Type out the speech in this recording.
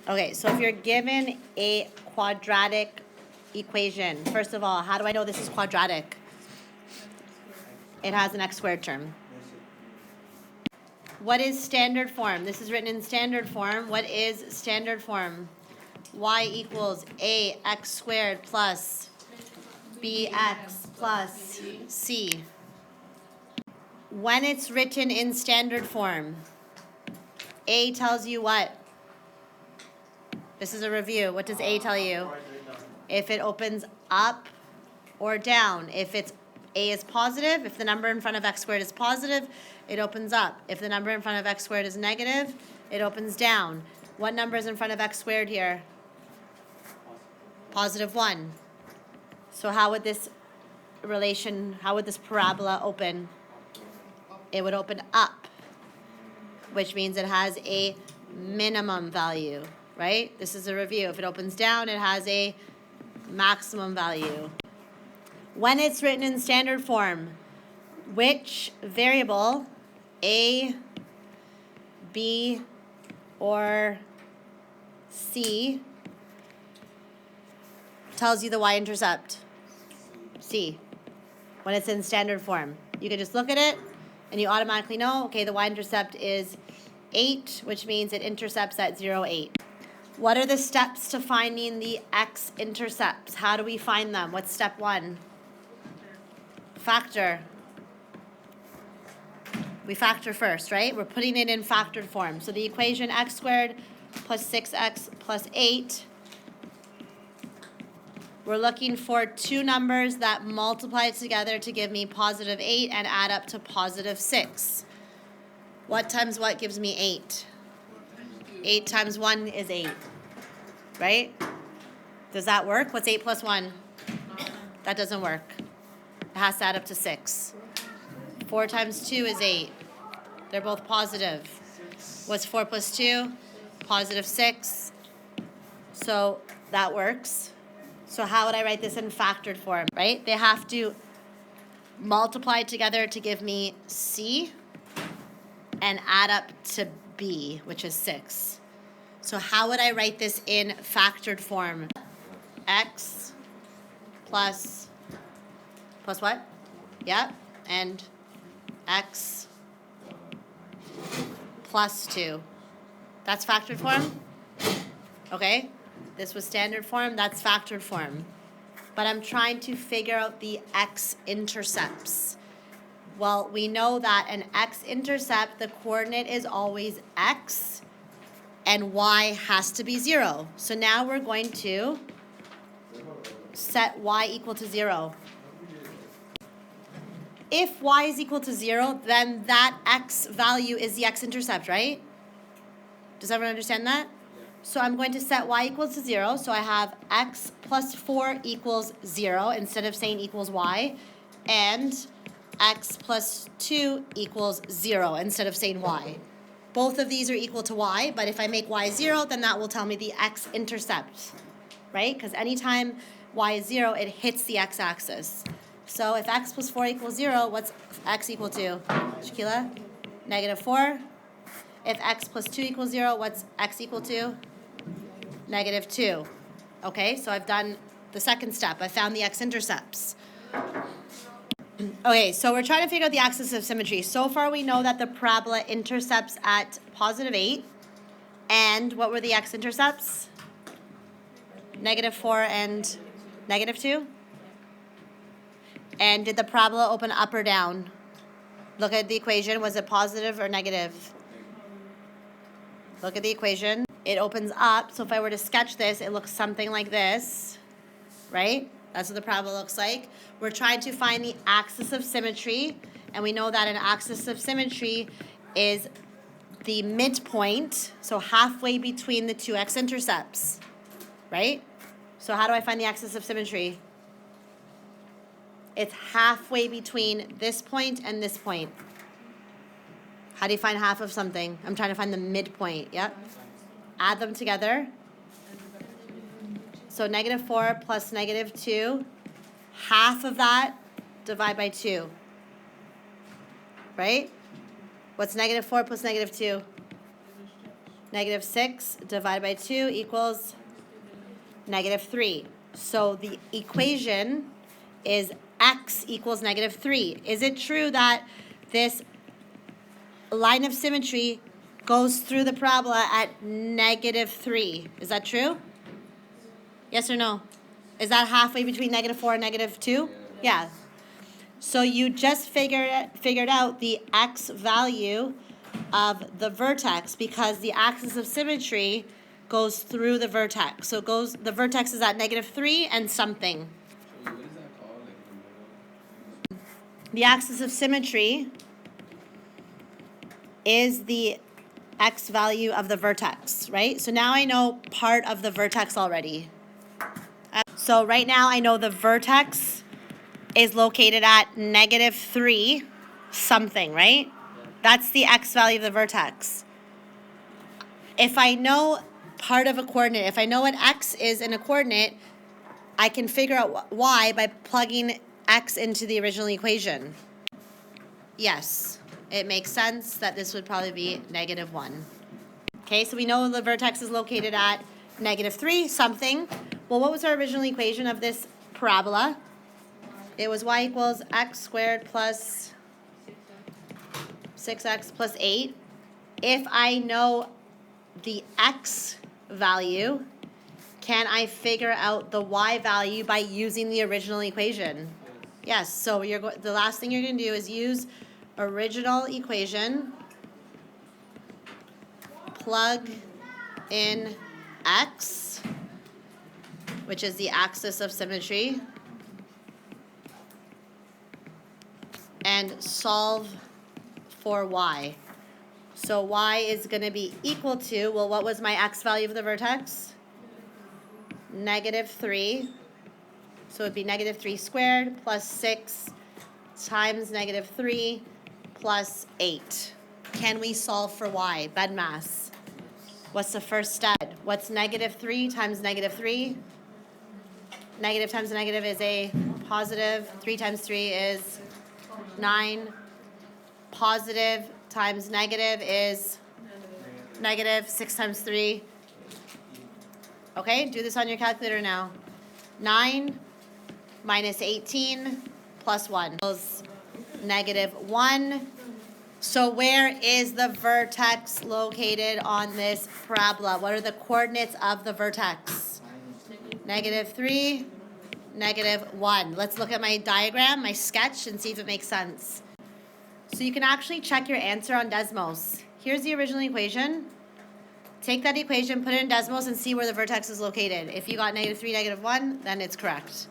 Okay, so if you're given a quadratic equation, first of all, how do I know this is quadratic? It has an x squared term. What is standard form? This is written in standard form. What is standard form? Y equals ax squared plus bx plus c. When it's written in standard form, A tells you what? This is a review. What does A tell you? If it opens up or down. If it's A is positive, if the number in front of x squared is positive, it opens up. If the number in front of x squared is negative, it opens down. What number is in front of x squared here? Positive 1. So how would this parabola open? It would open up, which means it has a minimum value, right? This is a review. If it opens down, it has a maximum value. When it's written in standard form, which variable, A, B, or C, tells you the y-intercept? C. When it's in standard form. You can just look at it and you automatically know, okay, the y-intercept is 8, which means it intercepts at 0, 8. What are the steps to finding the x-intercepts? How do we find them? What's step 1? Factor. We factor first, right? We're putting it in factored form. So the equation x squared plus 6x plus 8, we're looking for two numbers that multiply together to give me positive 8 and add up to positive 6. What times what gives me 8? 8 times 1 is 8, right? Does that work? What's 8 plus 1? That doesn't work. It has to add up to 6. 4 times 2 is 8. They're both positive. What's 4 plus 2? Positive 6. So that works. So how would I write this in factored form, right? They have to multiply together to give me C and add up to B, which is 6. So how would I write this in factored form? X plus what? Yep, and X plus 2. That's factored form? Okay. This was standard form, that's factored form. But I'm trying to figure out the x-intercepts. Well, we know that an x-intercept, the coordinate is always x, and y has to be 0. So now we're going to set y equal to 0. If y is equal to 0, then that x value is the x-intercept, right? Does everyone understand that? So I'm going to set y equals to 0. So I have x plus 4 equals 0 instead of saying equals y. And x plus 2 equals 0 instead of saying y. Both of these are equal to y, but if I make y 0, then that will tell me the x-intercept, right? Because anytime y is 0, it hits the x-axis. So if x plus 4 equals 0, what's x equal to? Shaquila? Negative 4. If x plus 2 equals 0, what's x equal to? Negative 2. Okay, so I've done the second step. I found the x-intercepts. Okay, so we're trying to figure out the axis of symmetry. So far we know that the parabola intercepts at positive 8. And what were the x-intercepts? Negative 4 and negative 2. And did the parabola open up or down? Look at the equation. Was it positive or negative? Look at the equation. It opens up. So if I were to sketch this, it looks something like this, right? That's what the parabola looks like. We're trying to find the axis of symmetry, and we know that an axis of symmetry is the midpoint, so halfway between the two x-intercepts, right? So how do I find the axis of symmetry? It's halfway between this point and this point. How do you find half of something? I'm trying to find the midpoint, yep. Add them together. So negative 4 plus negative 2, half of that, divide by 2, right? What's negative 4 plus negative 2? Negative 6 divided by 2 equals negative 3. So the equation is x equals negative 3. Is it true that this line of symmetry goes through the parabola at negative 3? Is that true? Yes or no? Is that halfway between negative 4 and negative 2? Yeah. So you just figured out the x value of the vertex because the axis of symmetry goes through the vertex. So the vertex is at negative 3 and something. So what is that called? Like The axis of symmetry is the x value of the vertex, right? So now I know part of the vertex already. So right now I know the vertex is located at negative 3 something, right? That's the x value of the vertex. If I know part of a coordinate, if I know what x is in a coordinate, I can figure out y by plugging x into the original equation. Yes, it makes sense that this would probably be negative 1. Okay, so we know the vertex is located at negative 3 something. Well, what was our original equation of this parabola? It was y equals x squared plus 6x plus 8. If I know the x value, can I figure out the y value by using the original equation? Yes, so the last thing you're going to do is use original equation, plug in x, which is the axis of symmetry, and solve for y. So y is going to be equal to, well, what was my x value of the vertex? Negative 3. So it would be negative 3 squared plus 6 times negative 3 plus 8. Can we solve for y? BEDMAS. What's the first step? What's negative 3 times negative 3? Negative times negative is a positive. 3 times 3 is 9. Positive times negative is negative. 6 times 3. Okay, do this on your calculator now. 9 minus 18 plus 1 equals negative 1. So where is the vertex located on this parabola? What are the coordinates of the vertex? Negative 3, negative 1. Let's look at my diagram, my sketch, and see if it makes sense. So you can actually check your answer on Desmos. Here's the original equation. Take that equation, put it in Desmos, and see where the vertex is located. If you got negative 3, negative 1, then it's correct.